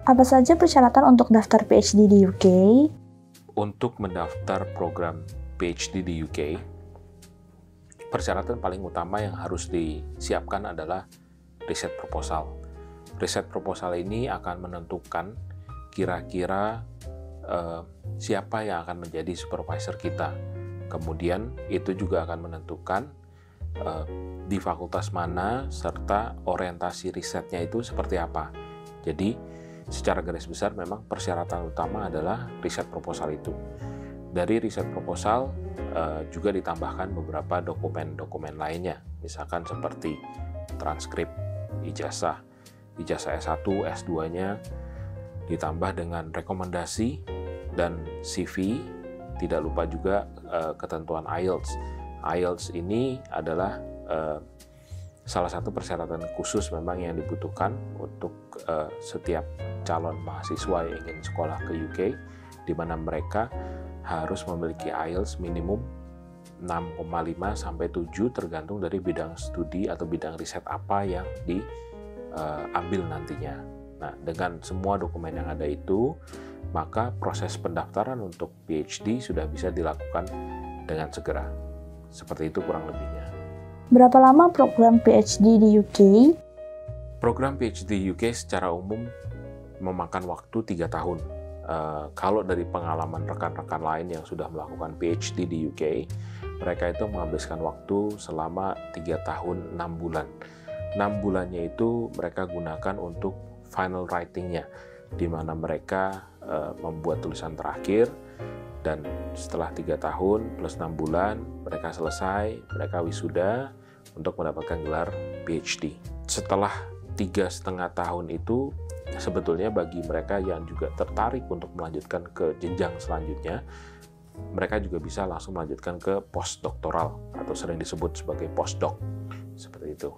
Apa saja persyaratan untuk daftar PhD di UK? Untuk mendaftar program PhD di UK, persyaratan paling utama yang harus disiapkan adalah riset proposal. Riset proposal ini akan menentukan kira-kira siapa yang akan menjadi supervisor kita. Kemudian itu juga akan menentukan di fakultas mana serta orientasi risetnya itu seperti apa. Jadi secara garis besar memang persyaratan utama adalah riset proposal itu. Dari riset proposal juga ditambahkan beberapa dokumen-dokumen lainnya, misalkan seperti transkrip ijazah S1, S2-nya, ditambah dengan rekomendasi dan CV. Tidak lupa juga ketentuan IELTS. IELTS ini adalah salah satu persyaratan khusus memang yang dibutuhkan untuk setiap calon mahasiswa yang ingin sekolah ke UK, di mana mereka harus memiliki IELTS minimum 6,5 sampai 7 tergantung dari bidang studi atau bidang riset apa yang diambil nantinya. Nah, dengan semua dokumen yang ada itu, maka proses pendaftaran untuk PhD sudah bisa dilakukan dengan segera. Seperti itu kurang lebihnya. Berapa lama program PhD di UK? Program PhD di UK secara umum memakan waktu 3 tahun. Kalau dari pengalaman rekan-rekan lain yang sudah melakukan PhD di UK, mereka itu menghabiskan waktu selama 3 tahun 6 bulan. 6 bulannya itu mereka gunakan untuk final writing-nya, di mana mereka membuat tulisan terakhir, dan setelah 3 tahun plus 6 bulan mereka selesai, mereka wisuda untuk mendapatkan gelar PhD. Setelah 3,5 tahun itu, sebetulnya bagi mereka yang juga tertarik untuk melanjutkan ke jenjang selanjutnya, mereka juga bisa langsung melanjutkan ke postdoktoral atau sering disebut sebagai postdoc. Seperti itu.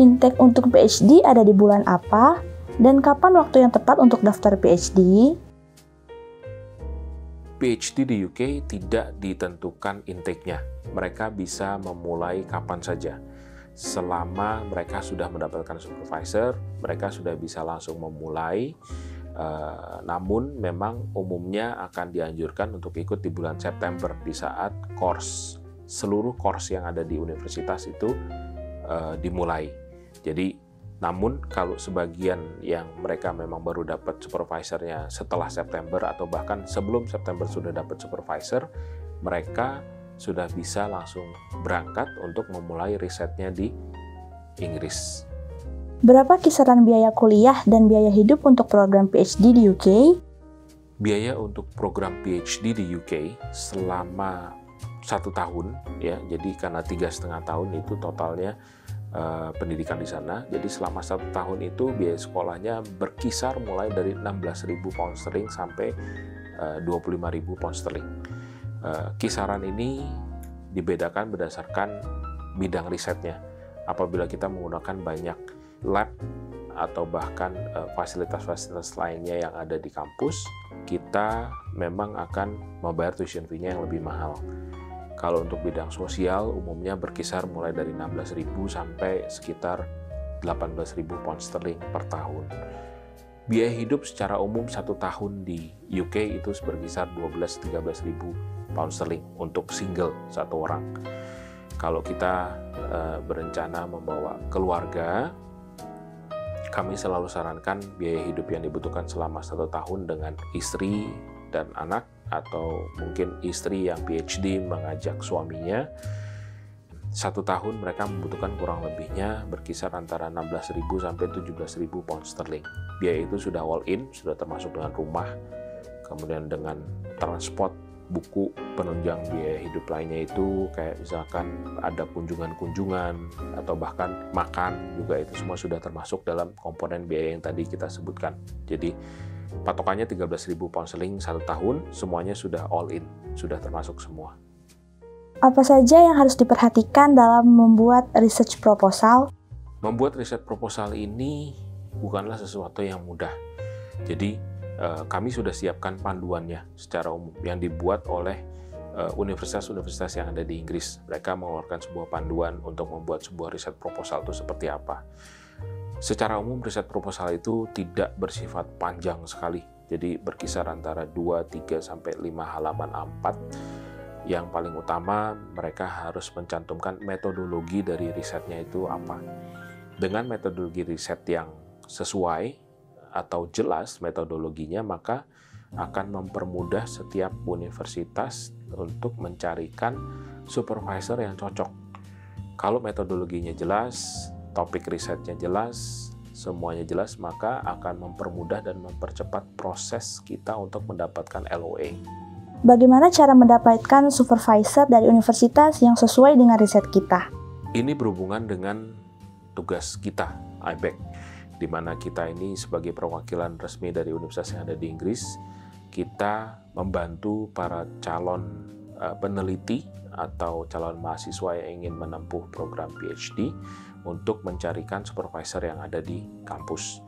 Intake untuk PhD ada di bulan apa? Dan kapan waktu yang tepat untuk daftar PhD? PhD di UK tidak ditentukan intake-nya. Mereka bisa memulai kapan saja. Selama mereka sudah mendapatkan supervisor, mereka sudah bisa langsung memulai. Namun memang umumnya akan dianjurkan untuk ikut di bulan September, di saat seluruh course yang ada di universitas itu dimulai. Jadi namun kalau sebagian yang mereka memang baru dapat supervisornya setelah September atau bahkan sebelum September sudah dapat supervisor, mereka sudah bisa langsung berangkat untuk memulai risetnya di Inggris. Berapa kisaran biaya kuliah dan biaya hidup untuk program PhD di UK? Biaya untuk program PhD di UK selama 1 tahun, ya, jadi karena 3,5 tahun itu totalnya pendidikan di sana. Jadi selama 1 tahun itu biaya sekolahnya berkisar mulai dari 16.000 pound sterling sampai 25.000 pound sterling. Kisaran ini dibedakan berdasarkan bidang risetnya. Apabila kita menggunakan banyak lab atau bahkan fasilitas-fasilitas lainnya yang ada di kampus, kita memang akan membayar tuition fee-nya yang lebih mahal. Kalau untuk bidang sosial, umumnya berkisar mulai dari 16.000 sampai sekitar 18.000 pound sterling per tahun. Biaya hidup secara umum 1 tahun di UK itu berkisar 12-13.000 pound sterling untuk single satu orang. Kalau kita berencana membawa keluarga, kami selalu sarankan biaya hidup yang dibutuhkan selama 1 tahun dengan istri dan anak, atau mungkin istri yang PhD mengajak suaminya, 1 tahun mereka membutuhkan kurang lebihnya berkisar antara 16.000 sampai 17.000 pound sterling. Biaya itu sudah all in, sudah termasuk dengan rumah, kemudian dengan transport, buku, penunjang biaya hidup lainnya itu kayak misalkan ada kunjungan-kunjungan atau bahkan makan juga, itu semua sudah termasuk dalam komponen biaya yang tadi kita sebutkan. Jadi patokannya 13.000 pound sterling 1 tahun, semuanya sudah all in, sudah termasuk semua. Apa saja yang harus diperhatikan dalam membuat research proposal? Membuat riset proposal ini bukanlah sesuatu yang mudah. Jadi kami sudah siapkan panduannya secara umum yang dibuat oleh universitas-universitas yang ada di Inggris. Mereka mengeluarkan sebuah panduan untuk membuat sebuah riset proposal itu seperti apa. Secara umum riset proposal itu tidak bersifat panjang sekali, jadi berkisar antara 2, 3, sampai 5 halaman A4. Yang paling utama mereka harus mencantumkan metodologi dari risetnya itu apa. Dengan metodologi riset yang sesuai atau jelas metodologinya, maka akan mempermudah setiap universitas untuk mencarikan supervisor yang cocok. Kalau metodologinya jelas, topik risetnya jelas, semuanya jelas, maka akan mempermudah dan mempercepat proses kita untuk mendapatkan LOA. Bagaimana cara mendapatkan supervisor dari universitas yang sesuai dengan riset kita? Ini berhubungan dengan tugas kita, IBEC, di mana kita ini sebagai perwakilan resmi dari universitas yang ada di Inggris, kita membantu para calon peneliti atau calon mahasiswa yang ingin menempuh program PhD untuk mencarikan supervisor yang ada di kampus.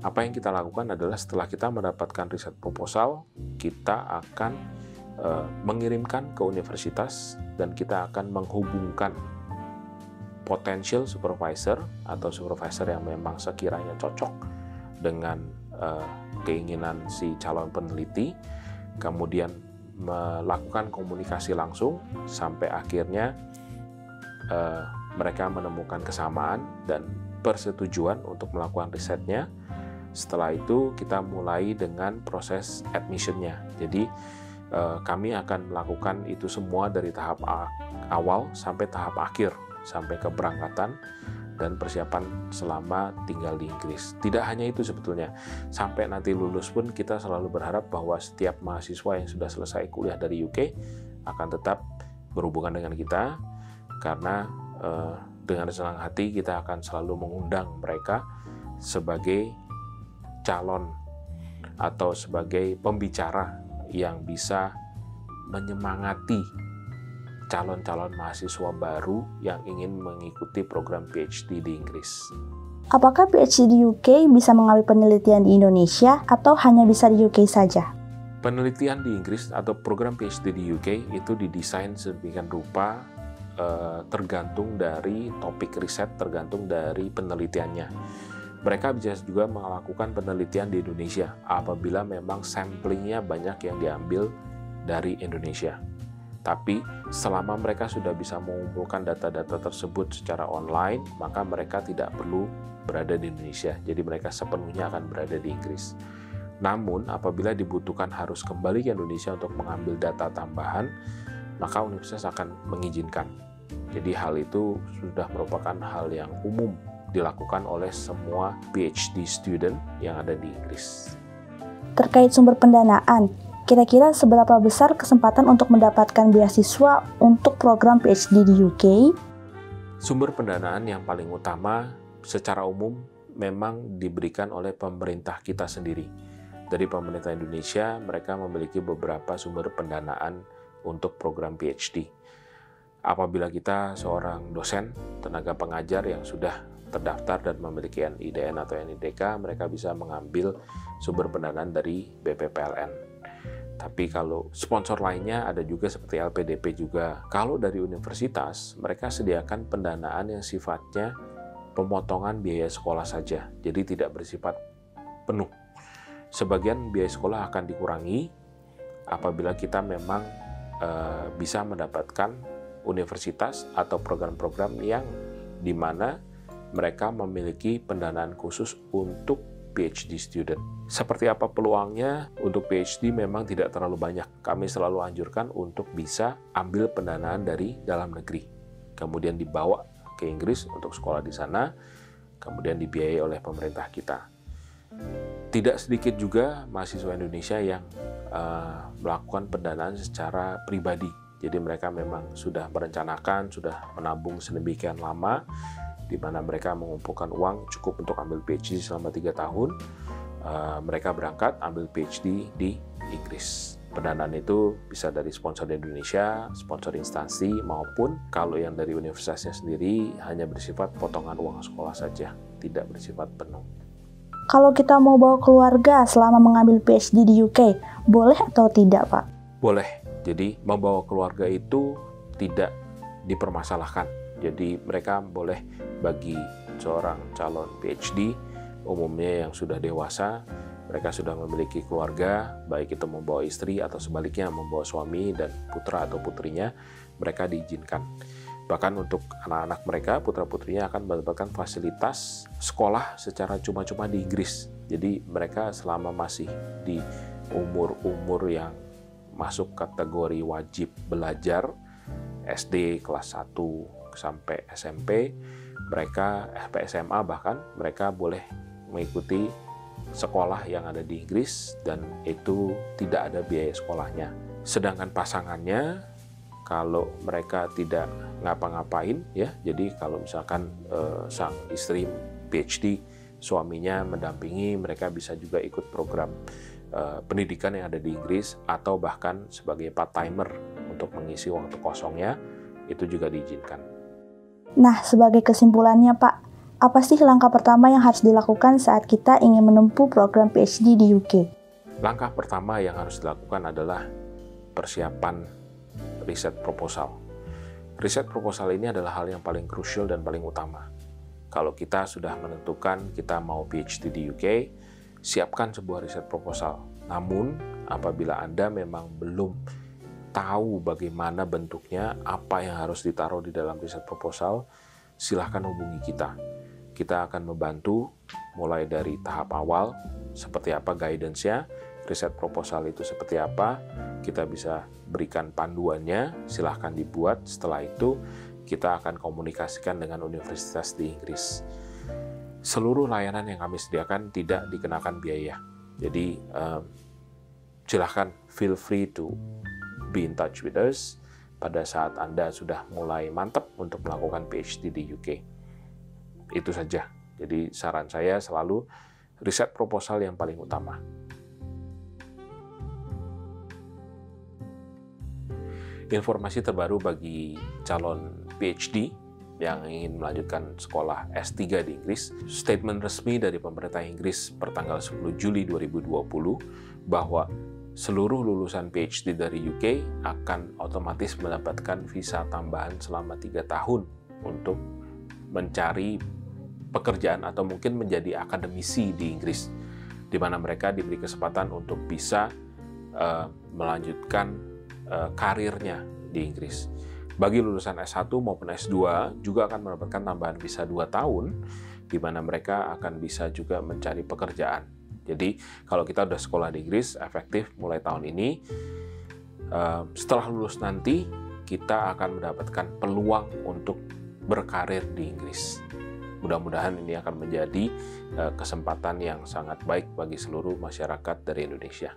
Apa yang kita lakukan adalah setelah kita mendapatkan riset proposal, kita akan mengirimkan ke universitas dan kita akan menghubungkan potential supervisor atau supervisor yang memang sekiranya cocok dengan keinginan si calon peneliti, kemudian melakukan komunikasi langsung sampai akhirnya mereka menemukan kesamaan dan persetujuan untuk melakukan risetnya. Setelah itu kita mulai dengan proses admission-nya. Jadi kami akan melakukan itu semua dari tahap awal sampai tahap akhir, sampai keberangkatan dan persiapan selama tinggal di Inggris. Tidak hanya itu sebetulnya, sampai nanti lulus pun kita selalu berharap bahwa setiap mahasiswa yang sudah selesai kuliah dari UK akan tetap berhubungan dengan kita, karena dengan senang hati kita akan selalu mengundang mereka sebagai calon atau sebagai pembicara yang bisa menyemangati calon-calon mahasiswa baru yang ingin mengikuti program PhD di Inggris. Apakah PhD di UK bisa mengambil penelitian di Indonesia atau hanya bisa di UK saja? Penelitian di Inggris atau program PhD di UK itu didesain sedemikian rupa, tergantung dari topik riset, tergantung dari penelitiannya. Mereka bisa juga melakukan penelitian di Indonesia apabila memang samplingnya banyak yang diambil dari Indonesia. Tapi selama mereka sudah bisa mengumpulkan data-data tersebut secara online, maka mereka tidak perlu berada di Indonesia. Jadi mereka sepenuhnya akan berada di Inggris. Namun apabila dibutuhkan harus kembali ke Indonesia untuk mengambil data tambahan, maka universitas akan mengizinkan. Jadi hal itu sudah merupakan hal yang umum dilakukan oleh semua PhD student yang ada di Inggris. Terkait sumber pendanaan, kira-kira seberapa besar kesempatan untuk mendapatkan beasiswa untuk program PhD di UK? Sumber pendanaan yang paling utama secara umum memang diberikan oleh pemerintah kita sendiri. Dari pemerintah Indonesia, mereka memiliki beberapa sumber pendanaan untuk program PhD. Apabila kita seorang dosen, tenaga pengajar yang sudah terdaftar dan memiliki NIDN atau NIDK, mereka bisa mengambil sumber pendanaan dari BPPLN. Tapi kalau sponsor lainnya ada juga seperti LPDP juga. Kalau dari universitas, mereka sediakan pendanaan yang sifatnya pemotongan biaya sekolah saja, jadi tidak bersifat penuh. Sebagian biaya sekolah akan dikurangi apabila kita memang bisa mendapatkan universitas atau program-program yang di mana mereka memiliki pendanaan khusus untuk PhD student. Seperti apa peluangnya? Untuk PhD memang tidak terlalu banyak. Kami selalu anjurkan untuk bisa ambil pendanaan dari dalam negeri, kemudian dibawa ke Inggris untuk sekolah di sana, kemudian dibiayai oleh pemerintah kita. Tidak sedikit juga mahasiswa Indonesia yang melakukan pendanaan secara pribadi. Jadi mereka memang sudah merencanakan, sudah menabung sedemikian lama, di mana mereka mengumpulkan uang cukup untuk ambil PhD selama 3 tahun. Mereka berangkat ambil PhD di Inggris. Pendanaan itu bisa dari sponsor di Indonesia, sponsor instansi, maupun kalau yang dari universitasnya sendiri hanya bersifat potongan uang sekolah saja, tidak bersifat penuh. Kalau kita mau bawa keluarga selama mengambil PhD di UK, boleh atau tidak, Pak? Boleh. Jadi membawa keluarga itu tidak dipermasalahkan. Jadi mereka boleh bagi seorang calon PhD, umumnya yang sudah dewasa, mereka sudah memiliki keluarga, baik itu membawa istri atau sebaliknya membawa suami dan putra atau putrinya, mereka diizinkan. Bahkan untuk anak-anak mereka, putra-putrinya akan mendapatkan fasilitas sekolah secara cuma-cuma di Inggris. Jadi mereka selama masih di umur-umur yang masuk kategori wajib belajar, SD kelas 1 sampai SMP, mereka SMA bahkan, mereka boleh mengikuti sekolah yang ada di Inggris dan itu tidak ada biaya sekolahnya. Sedangkan pasangannya, kalau mereka tidak ngapa-ngapain ya, jadi kalau misalkan sang istri PhD, suaminya mendampingi, mereka bisa juga ikut program pendidikan yang ada di Inggris atau bahkan sebagai part-timer untuk mengisi waktu kosongnya, itu juga diizinkan. Nah, sebagai kesimpulannya Pak, apa sih langkah pertama yang harus dilakukan saat kita ingin menempuh program PhD di UK? Langkah pertama yang harus dilakukan adalah persiapan riset proposal. Riset proposal ini adalah hal yang paling krusial dan paling utama. Kalau kita sudah menentukan kita mau PhD di UK, siapkan sebuah riset proposal. Namun, apabila Anda memang belum tahu bagaimana bentuknya, apa yang harus ditaruh di dalam riset proposal, silahkan hubungi kita. Kita akan membantu mulai dari tahap awal, seperti apa guidance-nya, riset proposal itu seperti apa, kita bisa berikan panduannya, silahkan dibuat. Setelah itu, kita akan komunikasikan dengan universitas di Inggris. Seluruh layanan yang kami sediakan tidak dikenakan biaya. Jadi, silahkan feel free to be in touch with us pada saat Anda sudah mulai mantap untuk melakukan PhD di UK. Itu saja. Jadi saran saya selalu riset proposal yang paling utama. Informasi terbaru bagi calon PhD yang ingin melanjutkan sekolah S3 di Inggris, statement resmi dari pemerintah Inggris pertanggal 10 Juli 2020 bahwa seluruh lulusan PhD dari UK akan otomatis mendapatkan visa tambahan selama 3 tahun untuk mencari pekerjaan atau mungkin menjadi akademisi di Inggris, di mana mereka diberi kesempatan untuk bisa melanjutkan karirnya di Inggris. Bagi lulusan S1 maupun S2 juga akan mendapatkan tambahan visa 2 tahun, di mana mereka akan bisa juga mencari pekerjaan. Jadi kalau kita udah sekolah di Inggris, efektif mulai tahun ini, setelah lulus nanti kita akan mendapatkan peluang untuk berkarir di Inggris. Mudah-mudahan ini akan menjadi kesempatan yang sangat baik bagi seluruh masyarakat dari Indonesia.